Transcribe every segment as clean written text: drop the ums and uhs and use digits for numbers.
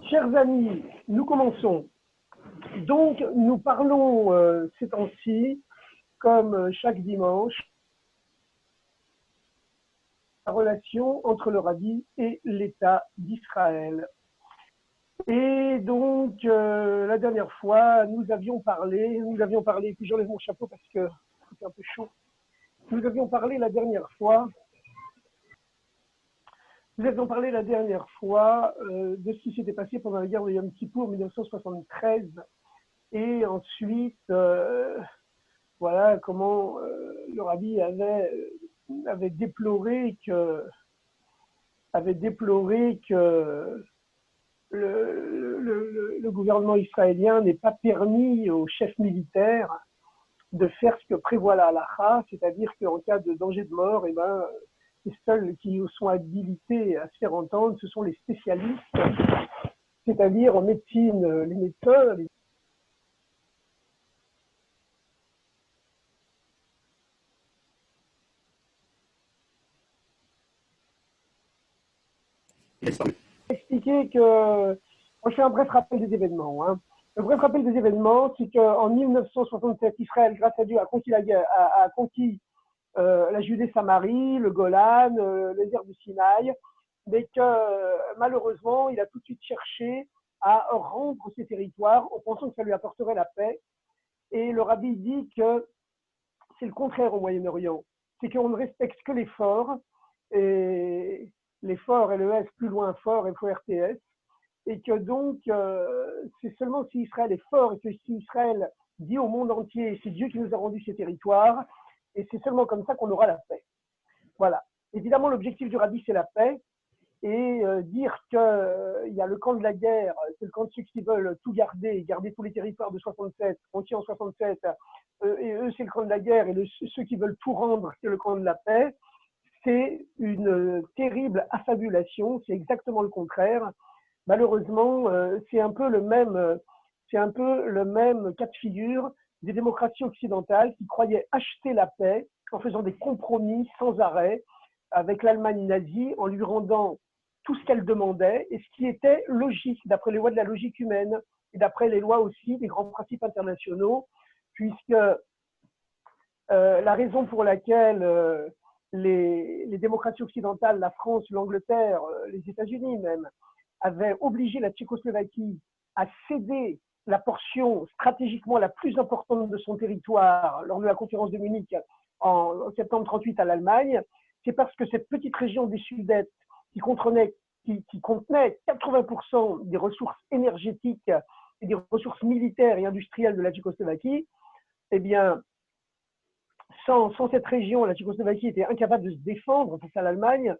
Chers amis, nous commençons. Donc, nous parlons ces temps-ci, comme chaque dimanche, la relation entre le Rabbi et l'État d'Israël. Et donc, la dernière fois, nous avions parlé, puis j'enlève mon chapeau parce que c'est un peu chaud. Nous avions parlé la dernière fois de ce qui s'était passé pendant la guerre de Yom Kippour 1973. Et ensuite, voilà comment le Rabbi avait déploré que le gouvernement israélien n'ait pas permis aux chefs militaires de faire ce que prévoit la halakha, c'est-à-dire qu'en cas de danger de mort, les seuls qui sont habilités à se faire entendre, ce sont les spécialistes, c'est-à-dire en médecine, les médecins, les expliquer que. Moi, je fais un bref rappel des événements. Hein. Le bref rappel des événements, c'est qu'en 1967, Israël, grâce à Dieu, a conquis la Judée-Samarie, le Golan, le désert du Sinaï, mais que malheureusement, il a tout de suite cherché à rendre ces territoires en pensant que ça lui apporterait la paix. Et le Rabbi dit que c'est le contraire au Moyen-Orient. C'est qu'on ne respecte que les forts, et les forts, LES, plus loin fort, FORTS, et que donc, c'est seulement si Israël est fort et que si Israël dit au monde entier, c'est Dieu qui nous a rendu ces territoires, et c'est seulement comme ça qu'on aura la paix. Voilà. Évidemment, l'objectif du Rabbi, c'est la paix, et dire qu'il y a le camp de la guerre, c'est le camp de ceux qui veulent tout garder tous les territoires de 67, conquis en 67, et eux, c'est le camp de la guerre, et ceux qui veulent tout rendre, c'est le camp de la paix, c'est une terrible affabulation, c'est exactement le contraire. Malheureusement, c'est un peu le même cas de figure des démocraties occidentales qui croyaient acheter la paix en faisant des compromis sans arrêt avec l'Allemagne nazie, en lui rendant tout ce qu'elle demandait et ce qui était logique d'après les lois de la logique humaine et d'après les lois aussi des grands principes internationaux, puisque la raison pour laquelle les démocraties occidentales, la France, l'Angleterre, les États-Unis même, avaient obligé la Tchécoslovaquie à céder la portion stratégiquement la plus importante de son territoire lors de la conférence de Munich en septembre 1938 à l'Allemagne, c'est parce que cette petite région des Sudètes qui contenait 80% des ressources énergétiques et des ressources militaires et industrielles de la Tchécoslovaquie, eh bien, sans cette région, la Tchécoslovaquie était incapable de se défendre face à l'Allemagne.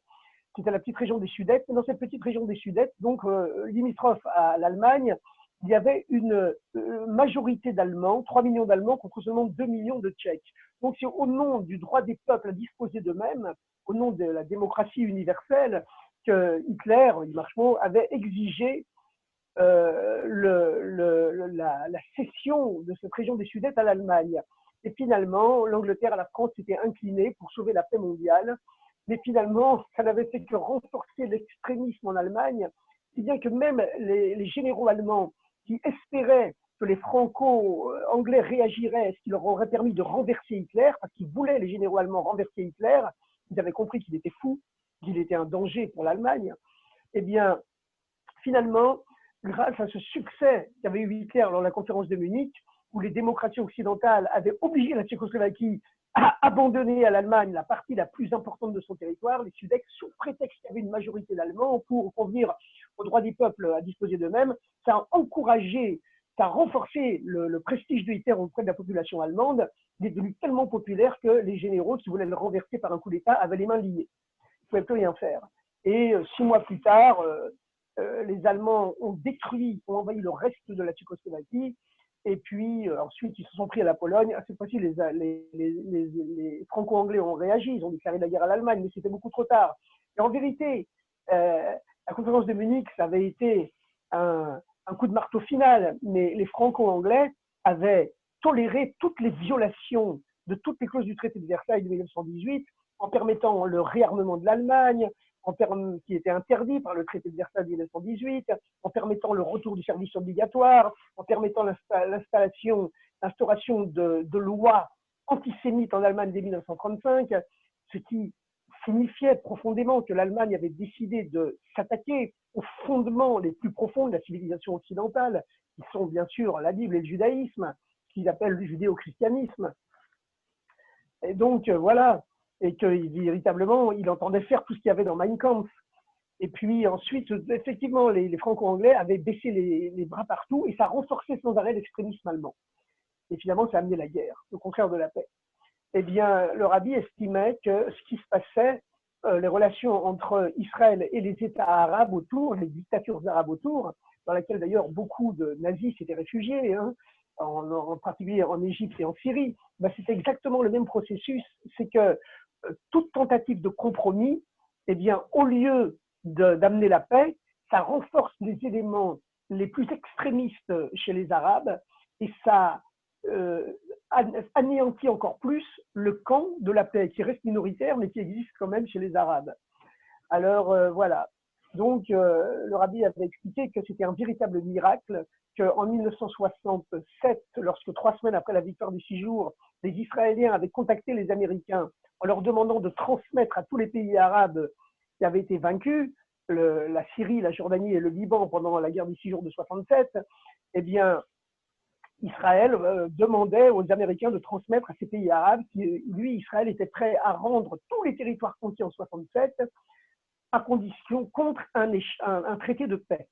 C'était la petite région des Sudètes. Et dans cette petite région des Sudètes, donc limitrophe à l'Allemagne, il y avait une majorité d'Allemands, 3 millions d'Allemands contre seulement 2 millions de Tchèques. Donc c'est au nom du droit des peuples à disposer d'eux-mêmes, au nom de la démocratie universelle, que Hitler, avait exigé la cession de cette région des Sudètes à l'Allemagne. Et finalement, l'Angleterre et la France s'étaient inclinés pour sauver la paix mondiale. Mais finalement, ça n'avait fait que renforcer l'extrémisme en Allemagne, si bien que même les généraux allemands qui espéraient que les franco-anglais réagiraient, ce qui leur aurait permis de renverser Hitler, parce qu'ils voulaient, les généraux allemands, renverser Hitler, ils avaient compris qu'il était fou, qu'il était un danger pour l'Allemagne, eh bien, finalement, grâce à ce succès qu'avait eu Hitler lors de la conférence de Munich, où les démocraties occidentales avaient obligé la Tchécoslovaquie à abandonner à l'Allemagne la partie la plus importante de son territoire, les Sudètes, sous prétexte qu'il y avait une majorité d'Allemands pour convenir aux droits des peuples à disposer d'eux-mêmes, ça a encouragé, ça a renforcé le prestige de Hitler auprès de la population allemande. Il est devenu tellement populaire que les généraux qui voulaient le renverser par un coup d'État avaient les mains liées. Ils ne pouvaient plus rien faire. Et 6 mois plus tard, les Allemands ont envahi le reste de la Tchécoslovaquie. Et puis ensuite, ils se sont pris à la Pologne. Cette fois-ci, les Franco-Anglais ont réagi. Ils ont déclaré la guerre à l'Allemagne, mais c'était beaucoup trop tard. Et en vérité, la conférence de Munich, ça avait été un coup de marteau final. Mais les Franco-Anglais avaient toléré toutes les violations de toutes les clauses du traité de Versailles de 1918 en permettant le réarmement de l'Allemagne, qui était interdit par le traité de Versailles de 1918, en permettant le retour du service obligatoire, en permettant l'instauration de lois antisémites en Allemagne dès 1935, ce qui signifiait profondément que l'Allemagne avait décidé de s'attaquer aux fondements les plus profonds de la civilisation occidentale, qui sont bien sûr la Bible et le judaïsme, ce qu'ils appellent le judéo-christianisme. Et donc, voilà, et que véritablement, il entendait faire tout ce qu'il y avait dans Mein Kampf. Et puis ensuite, effectivement, les franco-anglais avaient baissé les bras partout et ça renforçait sans arrêt l'extrémisme allemand. Et finalement, ça a amené la guerre, au contraire de la paix. Eh bien, le rabbi estimait que ce qui se passait, les relations entre Israël et les États arabes autour, les dictatures arabes autour, dans lesquelles d'ailleurs beaucoup de nazis s'étaient réfugiés, hein, en particulier en Égypte et en Syrie, ben, c'est exactement le même processus. C'est que toute tentative de compromis, eh bien, au lieu d'amener la paix, ça renforce les éléments les plus extrémistes chez les Arabes et ça anéantit encore plus le camp de la paix qui reste minoritaire mais qui existe quand même chez les Arabes. Alors voilà. Donc le rabbi avait expliqué que c'était un véritable miracle qu'en 1967, lorsque 3 semaines après la victoire du 6 jours, les Israéliens avaient contacté les Américains en leur demandant de transmettre à tous les pays arabes qui avaient été vaincus, la Syrie, la Jordanie et le Liban pendant la guerre du 6 jours de 67, eh bien, Israël demandait aux Américains de transmettre à ces pays arabes qui, lui, Israël était prêt à rendre tous les territoires conquis en 67 à condition contre un traité de paix,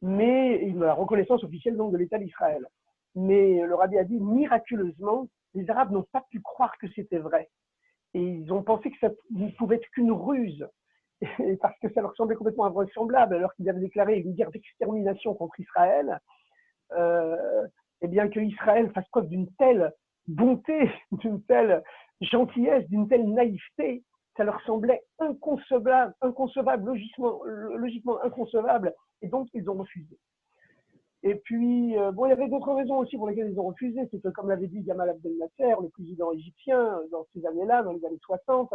mais la reconnaissance officielle donc de l'État d'Israël. Mais le rabbi a dit miraculeusement, les Arabes n'ont pas pu croire que c'était vrai. Et ils ont pensé que ça ne pouvait être qu'une ruse, et parce que ça leur semblait complètement invraisemblable, alors qu'ils avaient déclaré une guerre d'extermination contre Israël, et bien que Israël fasse preuve d'une telle bonté, d'une telle gentillesse, d'une telle naïveté, ça leur semblait inconcevable, logiquement inconcevable, et donc ils ont refusé. Et puis, bon, il y avait d'autres raisons aussi pour lesquelles ils ont refusé. C'est que, comme l'avait dit Gamal Abdel Nasser, le président égyptien, dans ces années-là, dans les années 60,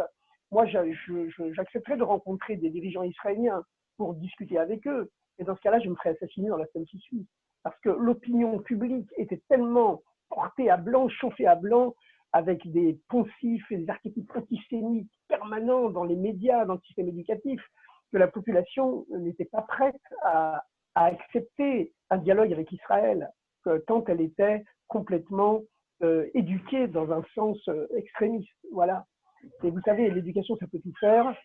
moi, j'accepterais de rencontrer des dirigeants israéliens pour discuter avec eux. Et dans ce cas-là, je me ferais assassiner dans la semaine qui suit. Parce que l'opinion publique était tellement portée à blanc, chauffée à blanc, avec des poncifs et des archétypes antisémites permanents dans les médias, dans le système éducatif, que la population n'était pas prête à accepter un dialogue avec Israël, tant elle était complètement éduquée dans un sens extrémiste. Voilà. Et vous savez, l'éducation, ça peut tout faire.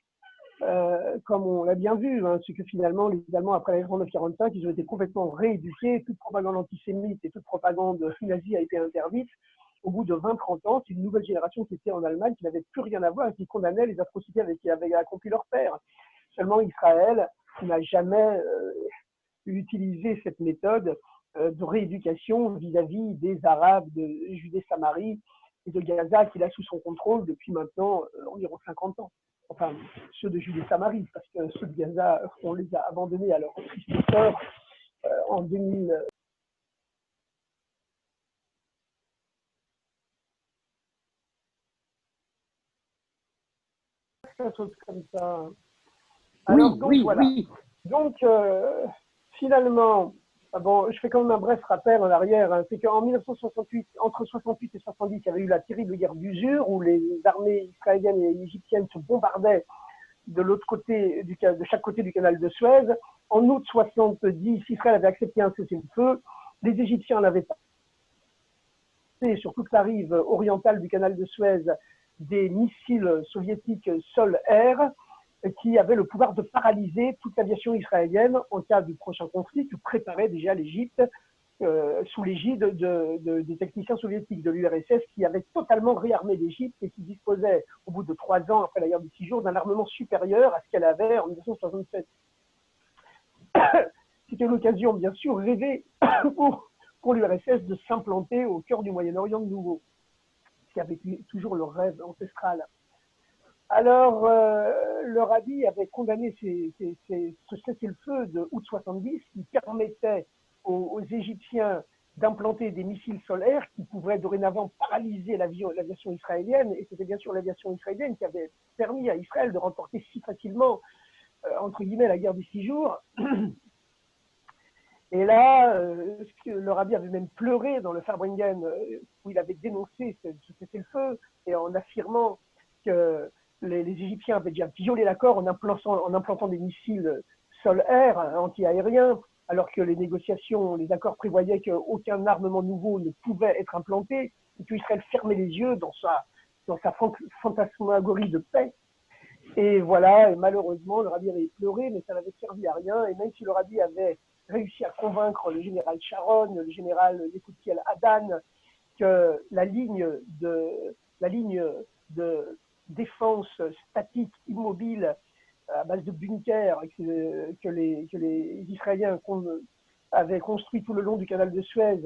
Comme on l'a bien vu, hein, c'est que finalement, les Allemands, après la guerre de 1945, ils ont été complètement rééduqués. Toute propagande antisémite et toute propagande nazie a été interdite. Au bout de 20-30 ans, c'est une nouvelle génération qui était en Allemagne, qui n'avait plus rien à voir et qui condamnait les atrocités qui avaient accompli leur père. Seulement Israël n'a jamais utilisé cette méthode de rééducation vis-à-vis des Arabes de Judée-Samarie et de Gaza qu'il a sous son contrôle depuis maintenant environ 50 ans. Enfin, ceux de Judée-Samarie, parce que ceux de Gaza, on les a abandonnés à leur triste sort en 2000. Un truc comme ça. Alors, Oui, donc, oui, voilà. oui. Donc, finalement, bon, je fais quand même un bref rappel en arrière. Hein, c'est qu'en 1968, entre 68 et 70, il y avait eu la terrible guerre d'usure où les armées israéliennes et égyptiennes se bombardaient de l'autre côté, de chaque côté du canal de Suez. En août 70, Israël avait accepté un cessez-le-feu. Les Égyptiens n'avaient pas sur toute la rive orientale du canal de Suez des missiles soviétiques sol-air qui avaient le pouvoir de paralyser toute l'aviation israélienne en cas du prochain conflit que préparait déjà l'Égypte sous l'égide des techniciens soviétiques de l'URSS qui avaient totalement réarmé l'Égypte et qui disposaient, au bout de 3 ans après la guerre des 6 jours, d'un armement supérieur à ce qu'elle avait en 1967. C'était l'occasion, bien sûr, rêvée pour l'URSS de s'implanter au cœur du Moyen-Orient de nouveau, qui avait toujours le rêve ancestral. Alors, le rabbi avait condamné ce cessez-le-feu de août 70 qui permettait aux Égyptiens d'implanter des missiles solaires qui pourraient dorénavant paralyser l'aviation israélienne. Et c'était bien sûr l'aviation israélienne qui avait permis à Israël de remporter si facilement entre guillemets, la guerre des 6 jours. Et là, le rabbi avait même pleuré dans le Farbringen, où il avait dénoncé ce cessez-le-feu, et en affirmant que les Égyptiens avaient déjà violé l'accord en implantant des missiles sol-air anti-aériens, alors que les négociations, les accords prévoyaient qu'aucun armement nouveau ne pouvait être implanté, et qu'Israël fermait les yeux dans sa fantasmagorie de paix. Et voilà, et malheureusement, le rabbi avait pleuré, mais ça n'avait servi à rien. Et même si le rabbi avait réussi à convaincre le général Sharon, le général Yekutiel Adan, que la ligne de défense statique, immobile, à base de bunkers que les Israéliens avaient construit tout le long du canal de Suez,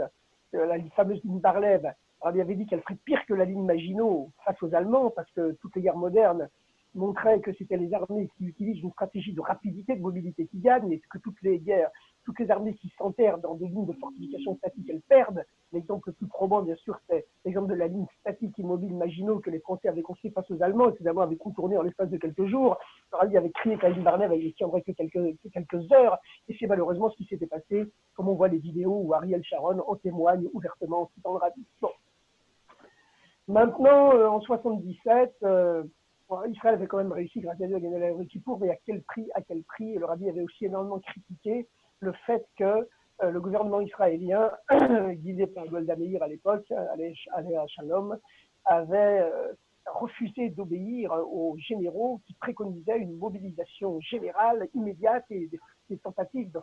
la fameuse ligne Bar-Lev, il avait dit qu'elle ferait pire que la ligne Maginot face aux Allemands, parce que toutes les guerres modernes montraient que c'était les armées qui utilisent une stratégie de rapidité, de mobilité qui gagnent, et que toutes les armées qui s'enterrent dans des lignes de fortification statique, elles perdent. L'exemple le plus probant, bien sûr, c'est l'exemple de la ligne statique immobile Maginot que les Français avaient construite face aux Allemands, et que les Allemands avaient contourné en l'espace de quelques jours. Alors, il avait crié que la ligne Bar-Lev ne tiendrait que quelques heures, et c'est malheureusement ce qui s'était passé, comme on voit les vidéos où Ariel Sharon en témoigne ouvertement en citant le rabbi. Bon. Maintenant, en 77, Israël avait quand même réussi, grâce à Dieu, à gagner la Yom Kippour, mais à quel prix? Et le rabbi avait aussi énormément critiqué le fait que le gouvernement israélien, guidé par Golda Meir à l'époque, Alea Shalom, avait refusé d'obéir aux généraux qui préconisaient une mobilisation générale immédiate et des tentatives de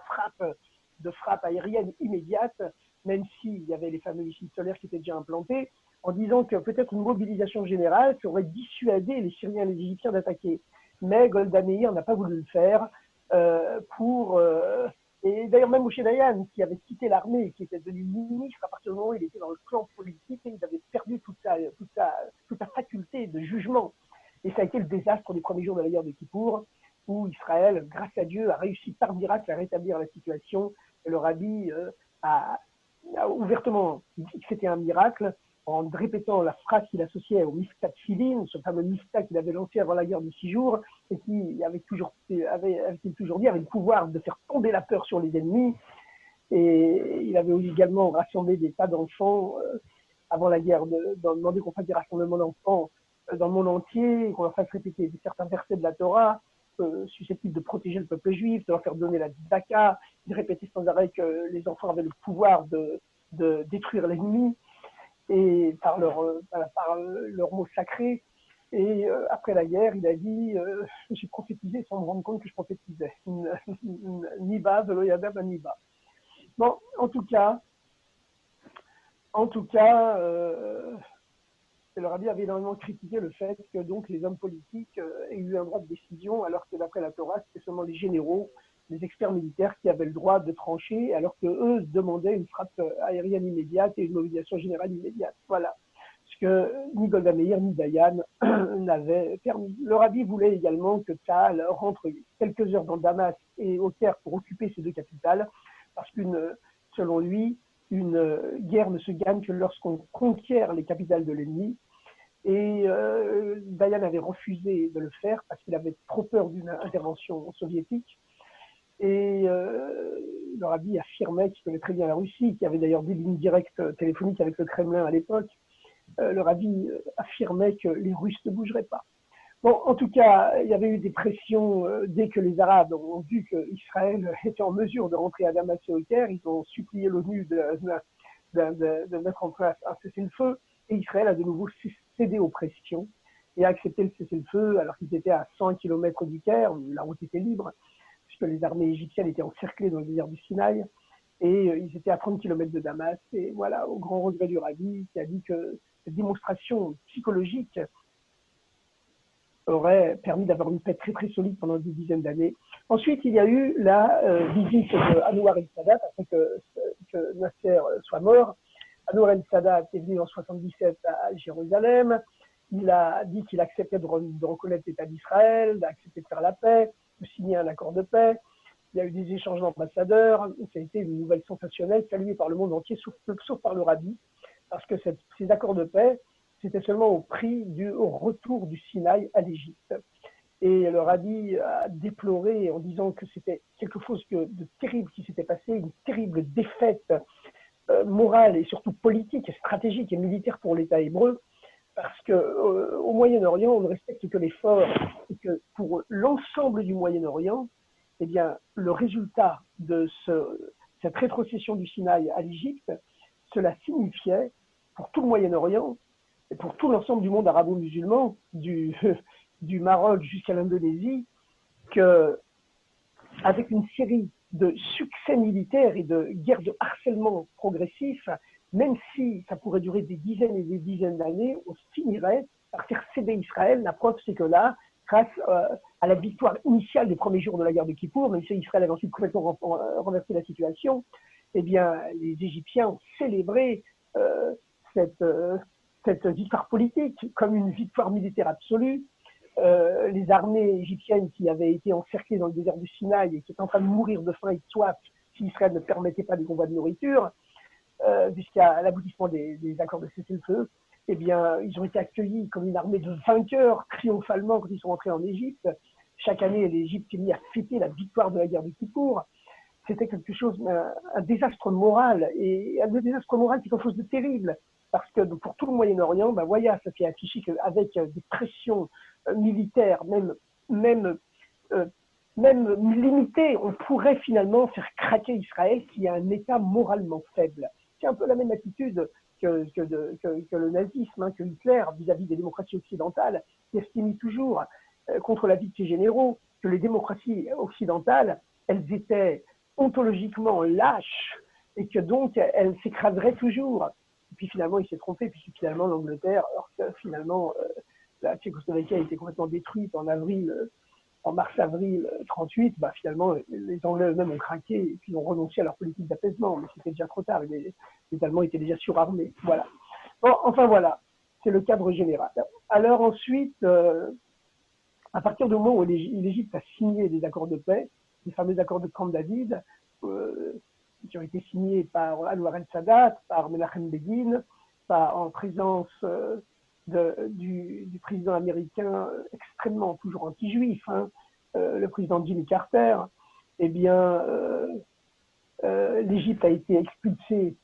frappe aérienne immédiate, même s'il y avait les fameux missiles solaires qui étaient déjà implantés, en disant que peut-être une mobilisation générale qui aurait dissuadé les Syriens et les Égyptiens d'attaquer. Mais Golda Meir n'a pas voulu le faire et d'ailleurs même Moshe Dayan, qui avait quitté l'armée et qui était devenu ministre, à partir du moment où il était dans le clan politique, il avait perdu toute sa faculté de jugement. Et ça a été le désastre des premiers jours de la guerre de Kippour, où Israël, grâce à Dieu, a réussi par miracle à rétablir la situation. Et le rabbi a ouvertement dit que c'était un miracle, en répétant la phrase qu'il associait au Mifta Tfilin, ce fameux Mifta qu'il avait lancé avant la guerre de 6 jours, et qui avait toujours dit, avait le pouvoir de faire tomber la peur sur les ennemis. Et il avait également rassemblé des tas d'enfants avant la guerre, demandé qu'on fasse des rassemblements d'enfants dans le monde entier, qu'on leur fasse répéter certains versets de la Torah, susceptibles de protéger le peuple juif, de leur faire donner la tzedaka, de répéter sans arrêt que les enfants avaient le pouvoir de détruire l'ennemi, et par leurs mots sacrés. Et après la guerre, il a dit j'ai prophétisé sans me rendre compte que je prophétisais. Niba, velo yadab niba. Bon, en tout cas, le rabbi avait énormément critiqué le fait que donc les hommes politiques aient eu un droit de décision, alors que d'après la Torah, c'était seulement les généraux, les experts militaires qui avaient le droit de trancher, alors qu'eux demandaient une frappe aérienne immédiate et une mobilisation générale immédiate. Voilà. Ce que ni Golda Meir ni Dayan n'avaient permis. Le rabbi voulait également que Tsahal rentre quelques heures dans Damas et au Caire pour occuper ces deux capitales, parce selon lui, une guerre ne se gagne que lorsqu'on conquiert les capitales de l'ennemi. Et Dayan avait refusé de le faire parce qu'il avait trop peur d'une intervention soviétique. Et le rabbi affirmait qu'il connaît très bien la Russie, qui avait d'ailleurs des lignes directes téléphoniques avec le Kremlin à l'époque. Le rabbi affirmait que les Russes ne bougeraient pas. Bon, en tout cas, il y avait eu des pressions dès que les Arabes ont vu qu'Israël était en mesure de rentrer à Damas et au Caire. Ils ont supplié l'ONU de mettre en place un cessez-le-feu, et Israël a de nouveau cédé aux pressions et a accepté le cessez-le-feu alors qu'ils étaient à 100 km du Caire, où la route était libre, puisque les armées égyptiennes étaient encerclées dans le désert du Sinaï, et ils étaient à 30 km de Damas. Et voilà, au grand regret du rabbi, qui a dit que cette démonstration psychologique aurait permis d'avoir une paix très très solide pendant des dizaines d'années. Ensuite, il y a eu la visite d'Anouar el-Sadat, après que Nasser soit mort. Anouar el-Sadat est venu en 77 à Jérusalem. Il a dit qu'il acceptait de reconnaître l'État d'Israël, d'accepter de faire la paix, de signer un accord de paix. Il y a eu des échanges d'ambassadeurs. Ça a été une nouvelle sensationnelle, saluée par le monde entier, sauf par le rabbi, parce que ces accords de paix, c'était seulement au prix au retour du Sinaï à l'Égypte. Et le rabbi a déploré en disant que c'était quelque chose de terrible qui s'était passé, une terrible défaite morale et surtout politique et stratégique et militaire pour l'État hébreu, parce qu'au Moyen-Orient, on ne respecte que l'effort et que pour l'ensemble du Moyen-Orient, eh bien, le résultat de cette rétrocession du Sinaï à l'Égypte, cela signifiait pour tout le Moyen-Orient et pour tout l'ensemble du monde arabo-musulman, du Maroc jusqu'à l'Indonésie, qu'avec une série de succès militaires et de guerres de harcèlement progressifs, même si ça pourrait durer des dizaines et des dizaines d'années, on finirait par faire céder Israël. La preuve, c'est que là, grâce à la victoire initiale des premiers jours de la guerre de Kippour, même si Israël avait ensuite complètement renversé la situation, eh bien, les Égyptiens ont célébré cette victoire politique comme une victoire militaire absolue. Les armées égyptiennes qui avaient été encerclées dans le désert du Sinaï et qui étaient en train de mourir de faim et de soif si Israël ne permettait pas des convois de nourriture, jusqu'à l'aboutissement des accords de cessez-le-feu, eh bien, ils ont été accueillis comme une armée de vainqueurs triomphalement quand ils sont rentrés en Égypte. Chaque année, l'Égypte s'est mise à fêter la victoire de la guerre de Kippour. C'était quelque chose, un désastre moral, et un désastre moral qui est quelque chose de terrible, parce que pour tout le Moyen-Orient, ben voilà, ça s'est affiché qu'avec des pressions militaires, même limitées, on pourrait finalement faire craquer Israël, qui a un État moralement faible. C'est un peu la même attitude que le nazisme, hein, que Hitler vis-à-vis des démocraties occidentales, qui estime toujours, contre l'avis de ses généraux, que les démocraties occidentales, elles étaient ontologiquement lâches et que donc elles s'écraseraient toujours. Et puis finalement, il s'est trompé, puisque finalement l'Angleterre, alors que finalement la Tchécoslovaquie a été complètement détruite en mars-avril 38, bah, finalement, les Anglais eux-mêmes ont craqué et puis ont renoncé à leur politique d'apaisement, mais c'était déjà trop tard, les Allemands étaient déjà surarmés. Voilà. Bon, enfin voilà, c'est le cadre général. Alors ensuite, à partir du moment où l'Égypte a signé des accords de paix, les fameux accords de Camp David, qui ont été signés par Anwar el-Sadat, par Menachem Begin, en présence du président américain extrêmement toujours anti-juif, hein, le président Jimmy Carter, eh bien, l'Égypte a été expulsée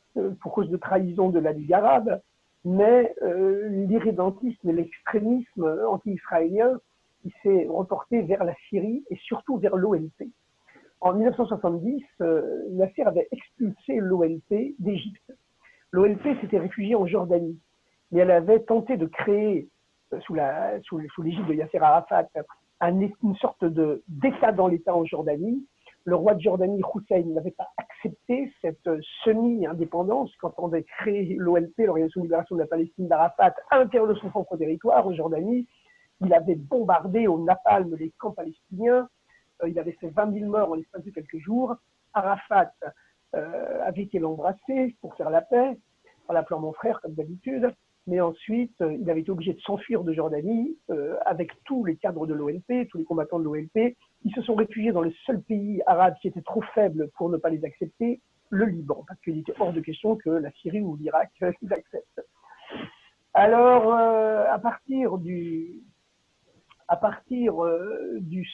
pour cause de trahison de la Ligue arabe, mais l'irrédentisme et l'extrémisme anti-israélien qui s'est reporté vers la Syrie et surtout vers l'OLP. En 1970, Nasser avait expulsé l'OLP d'Égypte. L'OLP s'était réfugiée en Jordanie, mais elle avait tenté de créer, sous l'égide de Yasser Arafat, une sorte d'État dans l'État en Jordanie. Le roi de Jordanie, Hussein, n'avait pas accepté cette semi-indépendance quand on avait créé l'OLP, l'Organisation de libération de la Palestine d'Arafat, à l'intérieur de son propre territoire, en Jordanie. Il avait bombardé au napalm les camps palestiniens. Il avait fait 20 000 morts en l'espace de quelques jours. Arafat avait été l'embrasser pour faire la paix, en l'appelant mon frère, comme d'habitude. Mais ensuite, il avait été obligé de s'enfuir de Jordanie avec tous les cadres de l'OLP, tous les combattants de l'OLP. Ils se sont réfugiés dans le seul pays arabe qui était trop faible pour ne pas les accepter, le Liban, parce qu'il était hors de question que la Syrie ou l'Irak les acceptent. Alors, à partir du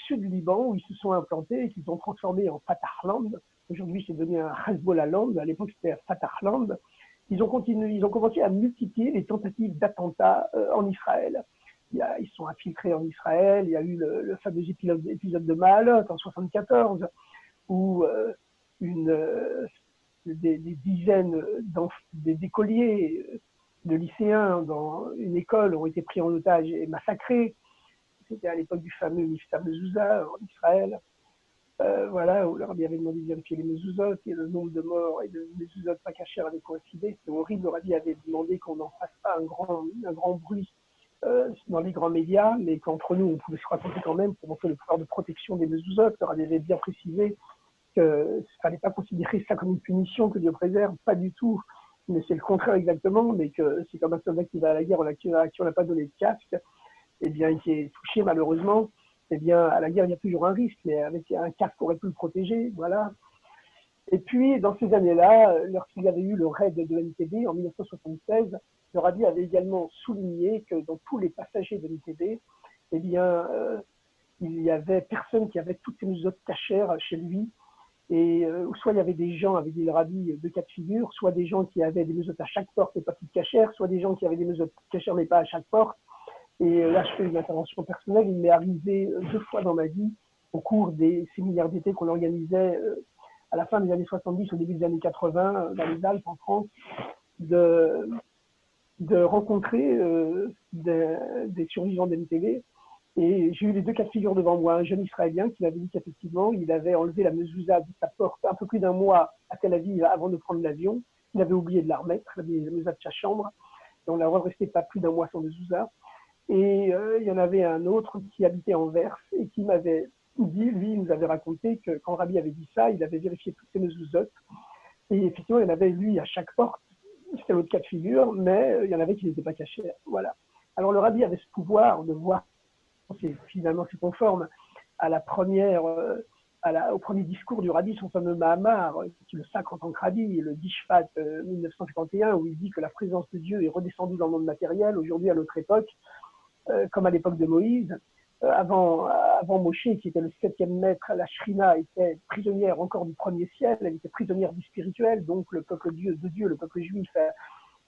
sud Liban, où ils se sont implantés et qu'ils ont transformé en Fatahland. Aujourd'hui, c'est devenu un Hezbollah-land. À l'époque, c'était Fatahland. Ils ont commencé à multiplier les tentatives d'attentats en Israël. Ils sont infiltrés en Israël. Il y a eu le fameux épisode de Maalot en 1974, où des dizaines d'écoliers, de lycéens dans une école ont été pris en otage et massacrés. C'était à l'époque du fameux Mifta Mezouza en Israël, voilà, où leur rabbi avait demandé de vérifier les mezuzot et le nombre de morts et de mezuzot pas cachés avait coïncidé. C'était horrible. Le rabbi avait demandé qu'on n'en fasse pas un grand bruit dans les grands médias, mais qu'entre nous, on pouvait se raconter quand même pour montrer le pouvoir de protection des mezuzot. Le rabbi avait bien précisé qu'il ne fallait pas considérer ça comme une punition, que Dieu préserve, pas du tout. Mais c'est le contraire exactement, mais que c'est comme un soldat qui va à la guerre, à qui on n'a pas donné de casque, eh bien, qui est touché malheureusement, eh bien, à la guerre, il y a toujours un risque, mais avec un casque aurait pu le protéger, voilà. Et puis, dans ces années-là, lorsqu'il y avait eu le raid de l'NTB en 1976, le rabbi avait également souligné que dans tous les passagers de l'NTB, eh bien, il y avait personne qui avait toutes ces mezuzot cachères chez lui. Et soit il y avait des gens, avec dit le rabbi, deux cas de figure, soit des gens qui avaient des mezuzot à chaque porte et pas toutes cachères, soit des gens qui avaient des mezuzot cachères mais pas à chaque porte. Et là, je fais une intervention personnelle. Il m'est arrivé 2 fois dans ma vie, au cours des séminaires d'été qu'on organisait à la fin des années 70, au début des années 80, dans les Alpes, en France, de rencontrer des survivants d'MTV. Et j'ai eu les deux cas de figure devant moi. Un jeune Israélien qui m'avait dit qu'effectivement, il avait enlevé la mezouza de sa porte un peu plus d'un mois à Tel Aviv avant de prendre l'avion. Il avait oublié de la remettre, la mezouza de sa chambre. Et on l'a resté pas plus d'un mois sans mezouza. Et il y en avait un autre qui habitait en Anvers et qui m'avait dit, lui, il nous avait raconté que quand Rabbi avait dit ça, il avait vérifié toutes ces mezuzot. Et effectivement, il y en avait, lui, à chaque porte. C'était l'autre cas de figure, mais il y en avait qui n'étaient pas cachés. Voilà. Alors le Rabbi avait ce pouvoir de voir, finalement c'est conforme à la première, au premier discours du Rabbi, son fameux Mahamar, qui le sacre en tant que Rabbi, le Dishfat 1951, où il dit que la présence de Dieu est redescendue dans le monde matériel, aujourd'hui à notre époque, comme à l'époque de Moïse. Avant Moshe, qui était le 7e maître, la Shrina était prisonnière encore du premier ciel, elle était prisonnière du spirituel, donc le peuple de Dieu, le peuple juif,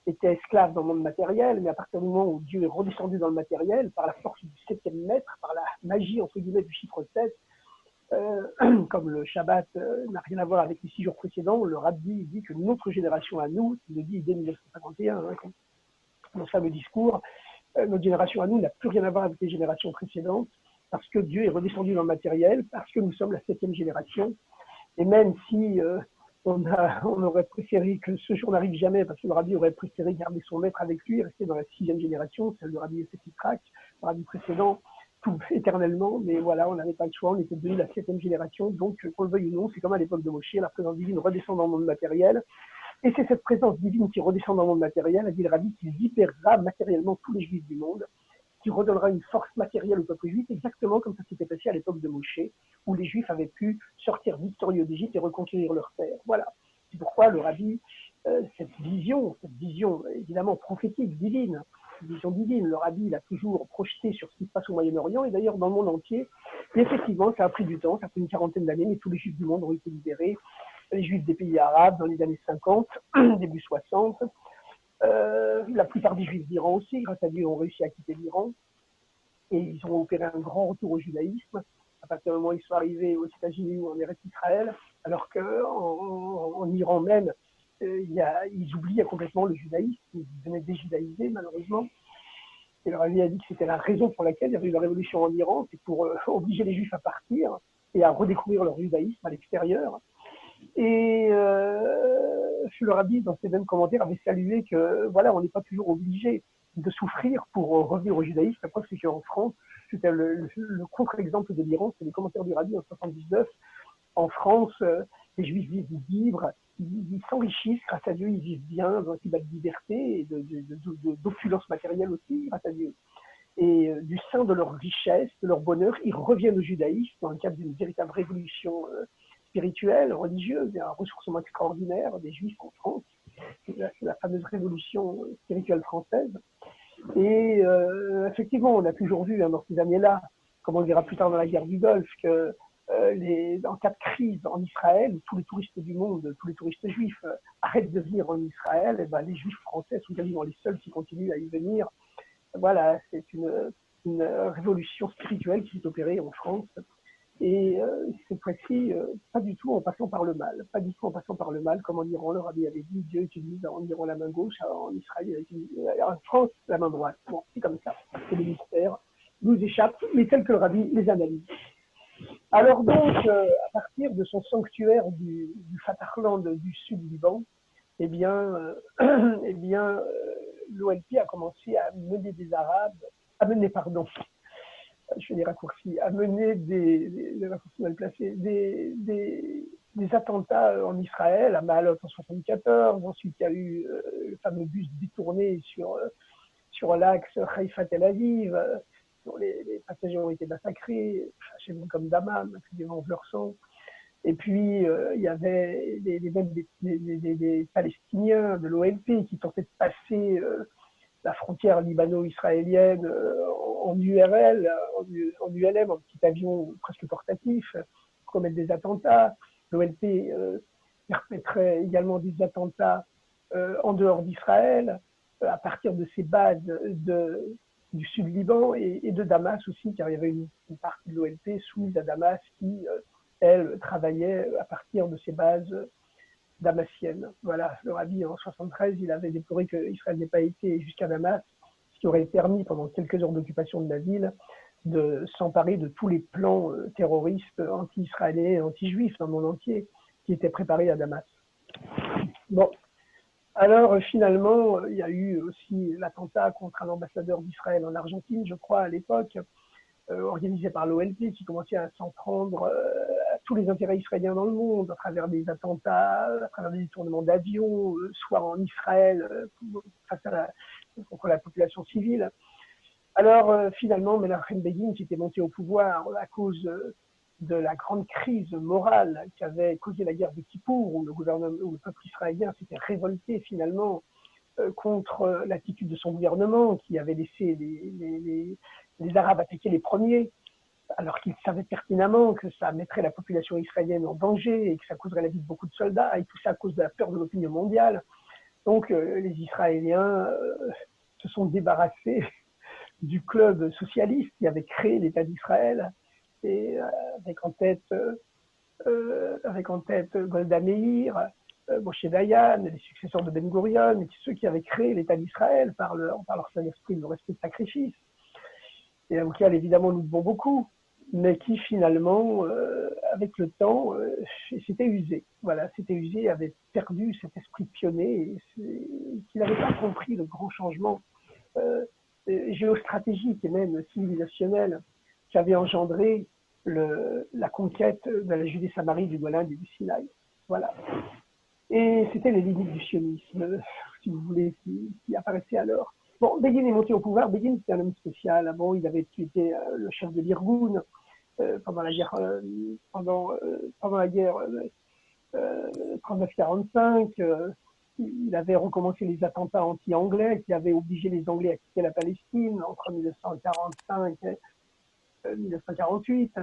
était esclave dans le monde matériel, mais à partir du moment où Dieu est redescendu dans le matériel, par la force du 7e maître, par la magie, entre guillemets, du chiffre 7, comme le Shabbat n'a rien à voir avec les 6 jours précédents, le Rabbi dit que notre génération à nous, il le dit dès 1951, dans ce fameux discours, notre génération à nous n'a plus rien à voir avec les générations précédentes, parce que Dieu est redescendu dans le matériel, parce que nous sommes la 7e génération. Et même si on aurait préféré que ce jour n'arrive jamais, parce que le Rabbi aurait préféré garder son maître avec lui et rester dans la 6e génération, celle du Rabbi Yosef Yitzhak, le Rabbi précédent, tout éternellement. Mais voilà, on n'avait pas le choix, on était devenu la 7e génération. Donc, qu'on le veuille ou non, c'est comme à l'époque de Moshe, la présence divine redescend dans le monde matériel. Et c'est cette présence divine qui redescend dans le monde matériel, a dit le Rabbi, qui libérera matériellement tous les Juifs du monde, qui redonnera une force matérielle au peuple juif, exactement comme ça s'était passé à l'époque de Moshe, où les Juifs avaient pu sortir victorieux d'Égypte et reconquérir leur terre. Voilà. C'est pourquoi le Rabbi, cette vision évidemment prophétique, divine, vision divine, le Rabbi l'a toujours projeté sur ce qui se passe au Moyen-Orient et d'ailleurs dans le monde entier. Et effectivement, ça a pris du temps, ça a pris une quarantaine d'années, mais tous les Juifs du monde ont été libérés. Les Juifs des pays arabes dans les années 50, début 60. La plupart des Juifs d'Iran aussi, grâce à Dieu, ont réussi à quitter l'Iran. Et ils ont opéré un grand retour au judaïsme. À partir du moment où ils sont arrivés aux États-Unis ou en Eretz Israël, alors qu'en Iran même, ils oublient complètement le judaïsme. Ils venaient déjudaïser, malheureusement. Et le Rabbi a dit que c'était la raison pour laquelle il y avait eu la révolution en Iran, c'est pour obliger les Juifs à partir et à redécouvrir leur judaïsme à l'extérieur. Et le Rabbi, dans ses mêmes commentaires, avait salué que voilà, on n'est pas toujours obligé de souffrir pour revenir au judaïsme. La preuve, c'est qu'en France, c'était le contre-exemple de l'Iran, c'est les commentaires du Rabbi en 79. En France, les Juifs vivent libres, ils s'enrichissent grâce à Dieu, ils vivent bien dans un climat de liberté et d'opulence matérielle aussi, grâce à Dieu. Et du sein de leur richesse, de leur bonheur, ils reviennent au judaïsme dans le cadre d'une véritable révolution spirituelle, religieuse, et un ressourcement extraordinaire des Juifs en France. C'est la fameuse révolution spirituelle française. Et effectivement, on a toujours vu dans ces années-là, comme on le verra plus tard dans la guerre du Golfe, que en cas de crise en Israël, tous les touristes du monde, tous les touristes juifs arrêtent de venir en Israël, et ben, les Juifs français sont quasiment les seuls qui continuent à y venir. Voilà, c'est une révolution spirituelle qui s'est opérée en France. Et cette fois-ci, pas du tout en passant par le mal. Pas du tout en passant par le mal, comme en Iran, le Rabbi avait dit, Dieu utilise en Iran la main gauche, en Israël, en France, la main droite. Bon, c'est comme ça. C'est le mystère. Nous échappe, mais tel que le Rabbi les analyse. Alors donc, à partir de son sanctuaire du Fatahland du sud Liban, eh bien, l'OLP a commencé à mener des Arabes, je fais des raccourcis, à mener des raccourcis mal placés, des attentats en Israël, à Maalot en 1974. Ensuite, il y a eu le fameux bus détourné sur l'axe Haïfa-Tel Aviv, dont les passagers ont été massacrés, chez nous comme Daman, qui vengent leur sang. Et puis, il y avait même des Palestiniens de l'OLP qui tentaient de passer la frontière libano-israélienne en URL, en ULM, en petit avion presque portatif, pour commettre des attentats. L'OLP perpétrait également des attentats en dehors d'Israël, à partir de ces bases du sud-Liban et de Damas aussi, car il y avait une partie de l'OLP soumise à Damas qui, elle, travaillait à partir de ces bases damasiennes. Voilà, le Rabbi, en 73, il avait déploré qu'Israël n'ait pas été jusqu'à Damas, ce qui aurait permis, pendant quelques heures d'occupation de la ville, de s'emparer de tous les plans terroristes anti-israéliens et anti-juifs dans le monde entier qui étaient préparés à Damas. Bon, alors finalement, il y a eu aussi l'attentat contre un ambassadeur d'Israël en Argentine, je crois, à l'époque, organisé par l'OLP, qui commençait à s'en prendre à tous les intérêts israéliens dans le monde, à travers des attentats, à travers des détournements d'avions, soit en Israël, contre la population civile. Alors finalement, Menachem Begin, qui était monté au pouvoir à cause de la grande crise morale qui avait causé la guerre de Kippour, où le peuple israélien s'était révolté finalement contre l'attitude de son gouvernement, qui avait laissé les Arabes attaquer les premiers, alors qu'ils savaient pertinemment que ça mettrait la population israélienne en danger et que ça causerait la vie de beaucoup de soldats, et tout ça à cause de la peur de l'opinion mondiale. Donc les Israéliens se sont débarrassés du club socialiste qui avait créé l'État d'Israël, et avec en tête Golda Meir, Moshe Dayan, les successeurs de Ben Gurion, ceux qui avaient créé l'État d'Israël par leur saint esprit de respect de sacrifice, et auxquels évidemment nous devons beaucoup, mais qui finalement, avec le temps, s'était usé. Voilà, s'était usé, avait perdu cet esprit pionnier, qui n'avait pas compris le grand changement géostratégique et même civilisationnel qu'avait engendré la conquête de la Judée-Samarie, du Golan et du Sinaï. Voilà. Et c'était les limites du sionisme, si vous voulez, qui apparaissaient alors. Bon, Begin est monté au pouvoir. Begin, c'était un homme spécial. Bon, il avait été le chef de l'Irgun pendant la guerre, pendant la guerre 39-45. Il avait recommencé les attentats anti-anglais qui avaient obligé les Anglais à quitter la Palestine entre 1945 et 1948.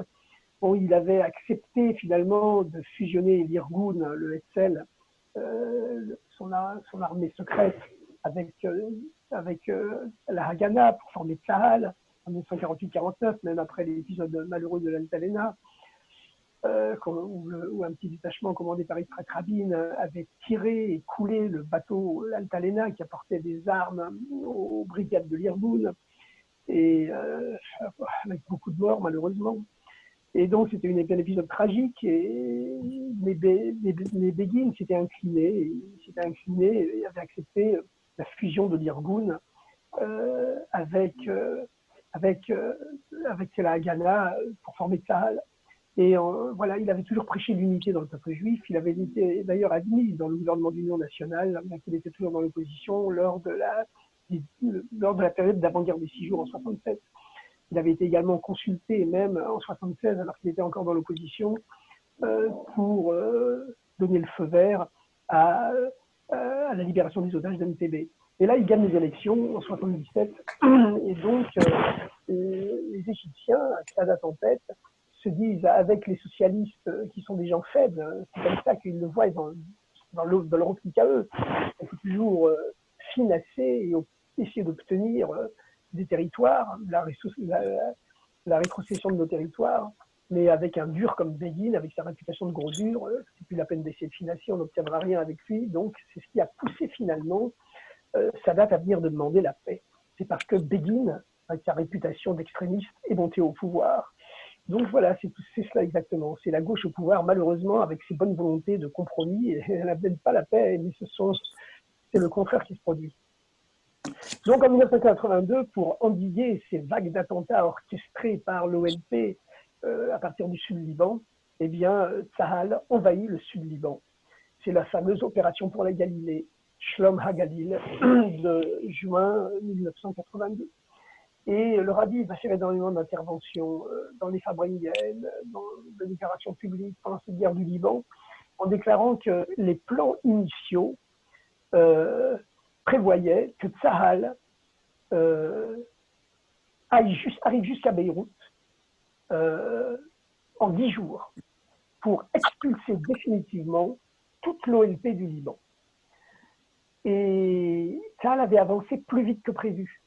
Bon, il avait accepté finalement de fusionner l'Irgun, le Hetzel, son armée secrète, avec la Haganah pour former Tsahal en 1948-49, même après l'épisode malheureux de l'Altalena, où un petit détachement commandé par Yitzhak Rabin avait tiré et coulé le bateau l'Altalena qui apportait des armes aux brigades de l'Irgun, et avec beaucoup de morts malheureusement. Et donc c'était un épisode tragique, mais Begin s'était incliné et avait accepté la fusion de l'Irgun avec la Haganah pour former Tsahal. Et voilà, il avait toujours prêché l'unité dans le peuple juif. Il avait été d'ailleurs admis dans le gouvernement d'union nationale, bien qu'il était toujours dans l'opposition lors de la période d'avant-guerre des 6 jours en 67. Il avait été également consulté, même en 76, alors qu'il était encore dans l'opposition, pour donner le feu vert à la libération des otages d'Entebbe. Et là, il gagne les élections en 77, et donc les Égyptiens, à date en tête, se disent avec les socialistes qui sont des gens faibles, c'est comme ça qu'ils le voient dans leur optique à eux. Il faut toujours finasser et essayer d'obtenir des territoires, la rétrocession de nos territoires, mais avec un dur comme Begin, avec sa réputation de gros dur, c'est plus la peine d'essayer de financer, on n'obtiendra rien avec lui. Donc c'est ce qui a poussé finalement Sadat à venir de demander la paix. C'est parce que Begin, avec sa réputation d'extrémiste, est monté au pouvoir. Donc voilà, c'est cela exactement. C'est la gauche au pouvoir, malheureusement, avec ses bonnes volontés de compromis, et elle n'amène pas la paix, mais c'est le contraire qui se produit. Donc en 1982, pour endiguer ces vagues d'attentats orchestrés par l'OLP à partir du Sud-Liban, eh bien, Tsahal envahit le Sud-Liban. C'est la fameuse opération pour la Galilée, Shlom HaGalil, de juin 1982. Et le Rabbi va faire énormément d'interventions dans les Fabringiennes, dans les déclarations publiques pendant cette guerre du Liban, en déclarant que les plans initiaux prévoyaient que Tsahal arrive jusqu'à Beyrouth en 10 jours pour expulser définitivement toute l'OLP du Liban. Et ça avait avancé plus vite que prévu.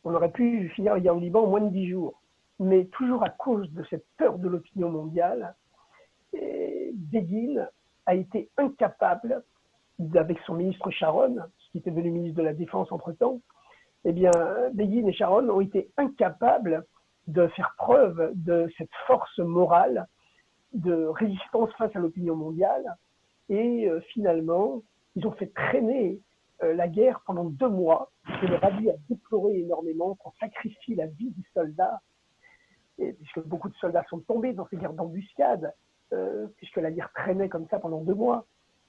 On aurait pu finir la guerre au Liban en moins de 10 jours. Mais toujours à cause de cette peur de l'opinion mondiale, Begin a été incapable, avec son ministre Sharon, qui était devenu ministre de la Défense entre-temps, eh bien, Begin et Sharon ont été incapables de faire preuve de cette force morale de résistance face à l'opinion mondiale. Et finalement, ils ont fait traîner la guerre pendant 2 mois. Et le Rabi a déploré énormément qu'on sacrifie la vie des soldats, puisque beaucoup de soldats sont tombés dans ces guerres d'embuscade, puisque la guerre traînait comme ça pendant 2 mois.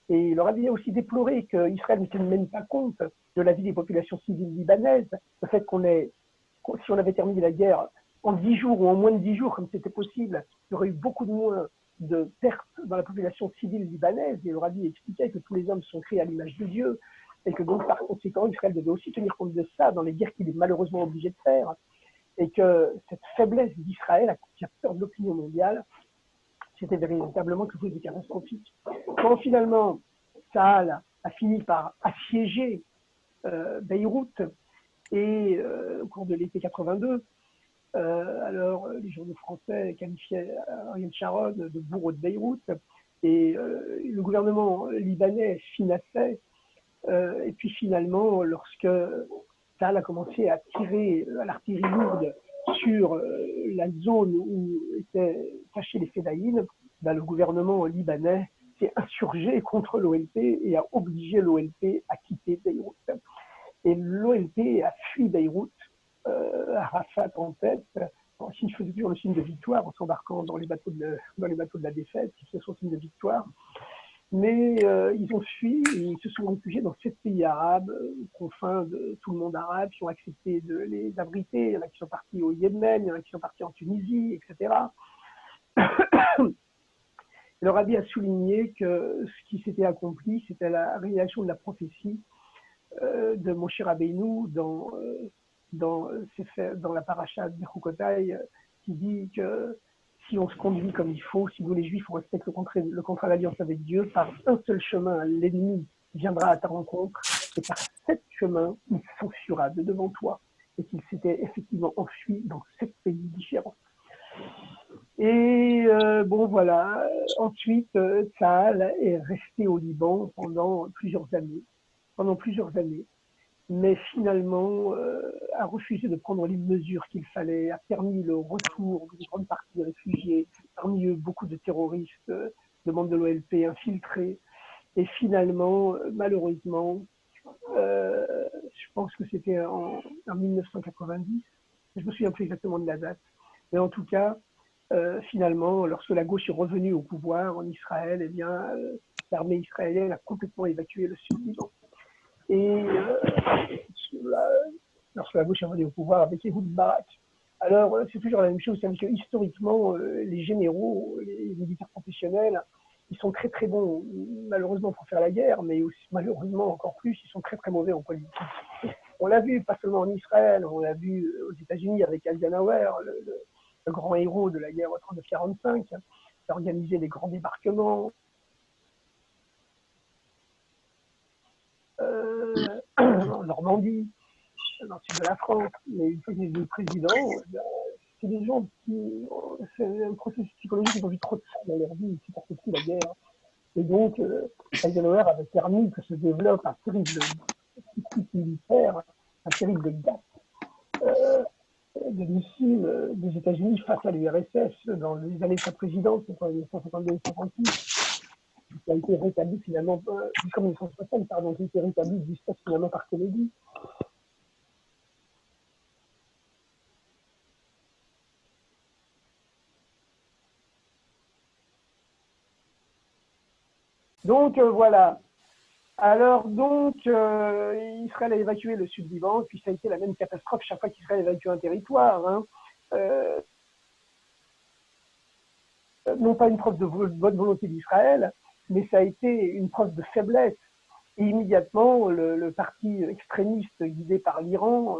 Et le Rabi a aussi déploré qu'Israël ne tienne même pas compte de la vie des populations civiles libanaises, le fait si on avait terminé la guerre en 10 jours ou en moins de 10 jours, comme c'était possible, il y aurait eu beaucoup de moins de pertes dans la population civile libanaise. Et le Rabi expliquait que tous les hommes sont créés à l'image de Dieu, et que donc par conséquent, Israël devait aussi tenir compte de ça dans les guerres qu'il est malheureusement obligé de faire. Et que cette faiblesse d'Israël, qui a peur de l'opinion mondiale, c'était véritablement quelque chose de catastrophique. Quand finalement, Tsahal a fini par assiéger Beyrouth, et au cours de l'été 82, alors les journaux français qualifiaient Ariel Sharon de bourreau de Beyrouth, et le gouvernement libanais finassait. Et puis finalement, lorsque Tsahal a commencé à tirer à l'artillerie lourde sur la zone où étaient cachés les Fédayines, le gouvernement libanais s'est insurgé contre l'OLP et a obligé l'OLP à quitter Beyrouth. Et l'OLP a fui Beyrouth, Arafat en tête, il faisait toujours le signe de victoire en s'embarquant dans les bateaux de la défaite, qui faisait son signe de victoire. Mais ils ont fui et ils se sont réfugiés dans 7 pays arabes, aux confins de tout le monde arabe, qui ont accepté de les abriter. Il y en a qui sont partis au Yémen, il y en a qui sont partis en Tunisie, etc. Le Rabi a souligné que ce qui s'était accompli, c'était la réalisation de la prophétie de Moshe Rabbeinu dans la paracha de Bechukotai, qui dit que si on se conduit comme il faut, si nous les Juifs on respecte le contrat d'alliance avec Dieu, par un seul chemin, l'ennemi viendra à ta rencontre, et par 7 chemins, il s'enfuira de devant toi, et qu'il s'était effectivement enfui dans 7 pays différents. Et bon voilà, ensuite Tsahal est resté au Liban pendant plusieurs années, mais finalement a refusé de prendre les mesures qu'il fallait, a permis le retour d'une grande partie des réfugiés, parmi eux beaucoup de terroristes, de membres de l'OLP infiltrés, et finalement, malheureusement, je pense que c'était en 1990, je me souviens plus exactement de la date, mais en tout cas, finalement, lorsque la gauche est revenue au pouvoir en Israël, eh bien, l'armée israélienne a complètement évacué le sud Liban. Et lorsque la gauche est revenue au pouvoir avec Ehud Barak. Alors, c'est toujours la même chose, c'est-à-dire que historiquement, les généraux, les militaires professionnels, ils sont très très bons, malheureusement, pour faire la guerre, mais aussi, malheureusement encore plus, ils sont très très mauvais en politique. On l'a vu, pas seulement en Israël, on l'a vu aux États-Unis avec Eisenhower, le grand héros de la guerre 39-45, qui a organisé des grands débarquements. En Normandie, dans le sud de la France, mais une fois qu'il est devenu président, c'est des gens qui, c'est un processus psychologique, ils ont vu trop de sang dans leur vie, ils ne supportent plus la guerre. Et donc, Eisenhower avait permis que se développe un terrible type militaire, un terrible gap de missiles des États-Unis face à l'URSS dans les années de sa présidence, entre 1952 et 1956, qui a été rétabli finalement, jusqu'en 1960, pardon, qui a été rétabli jusqu'à finalement par Kennedy. Donc voilà. Alors donc, Israël a évacué le sud Liban, puis ça a été la même catastrophe chaque fois qu'Israël évacue un territoire. Hein. Non pas une preuve de bonne volonté d'Israël, mais ça a été une preuve de faiblesse. Et immédiatement, le parti extrémiste guidé par l'Iran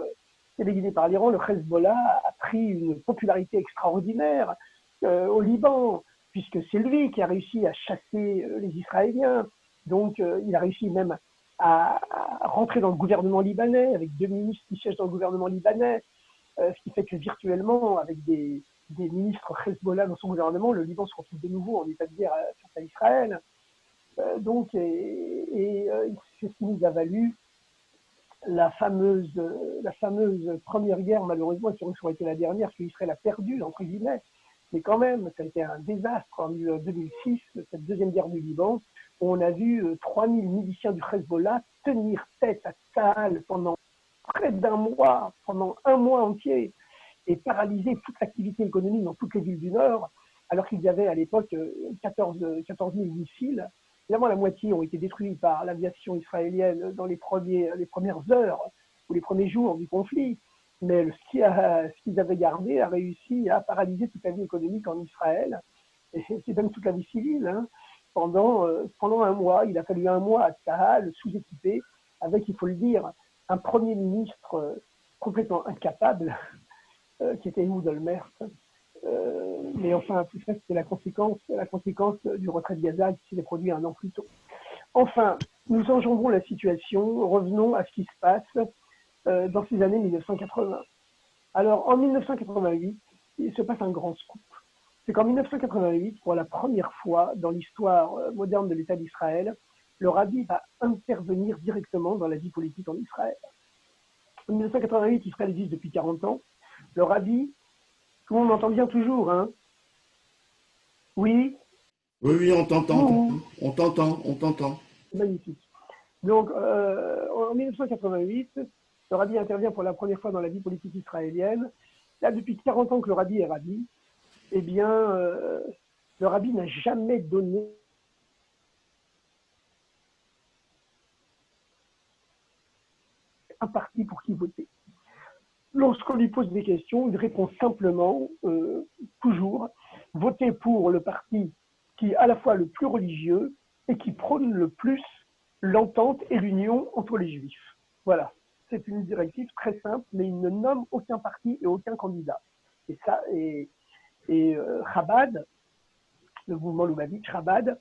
téléguidé par l'Iran, le Hezbollah a pris une popularité extraordinaire au Liban, puisque c'est lui qui a réussi à chasser les Israéliens. Donc, il a réussi même à rentrer dans le gouvernement libanais, avec 2 ministres qui siègent dans le gouvernement libanais, ce qui fait que virtuellement, avec des ministres Hezbollah dans son gouvernement, le Liban se retrouve de nouveau en état de guerre face à Israël. Donc, c'est ce qui nous a valu la fameuse première guerre, malheureusement, qui aurait été la dernière qu'Israël a perdue, entre guillemets. Mais quand même, ça a été un désastre en 2006, cette deuxième guerre du Liban, où on a vu 3000 miliciens du Hezbollah tenir tête à Tsahal pendant près d'un mois, pendant un mois entier, et paralyser toute l'activité économique dans toutes les villes du Nord, alors qu'il y avait à l'époque 14 000 missiles. Évidemment, la moitié ont été détruits par l'aviation israélienne dans les premières heures ou les premiers jours du conflit. Mais ce qu'ils avaient gardé a réussi à paralyser toute la vie économique en Israël, et c'est même toute la vie civile, hein, pendant un mois. Il a fallu un mois à Tsahal, sous-équipé, avec, il faut le dire, un Premier ministre complètement incapable, qui était Ehud Olmert. Mais enfin, tout ça, c'était la conséquence du retrait de Gaza qui s'est produit un an plus tôt. Enfin, nous enjambons la situation, revenons à ce qui se passe dans ces années 1980. Alors, en 1988, il se passe un grand scoop. C'est qu'en 1988, pour la première fois dans l'histoire moderne de l'État d'Israël, le rabbi va intervenir directement dans la vie politique en Israël. En 1988, Israël existe depuis 40 ans. Le rabbi, tout le monde m'entend bien toujours, hein? Oui? Oui, oui, on t'entend, Ouh, on t'entend, on t'entend. magnifique. Donc, en 1988, le rabbi intervient pour la première fois dans la vie politique israélienne. Là, depuis 40 ans que le rabbi est rabbi, eh bien, le rabbi n'a jamais donné un parti pour qui voter. Lorsqu'on lui pose des questions, il répond simplement, toujours, voter pour le parti qui est à la fois le plus religieux et qui prône le plus l'entente et l'union entre les juifs. Voilà. C'est une directive très simple, mais il ne nomme aucun parti et aucun candidat. Et ça, Chabad, le mouvement Lubavitch, Chabad,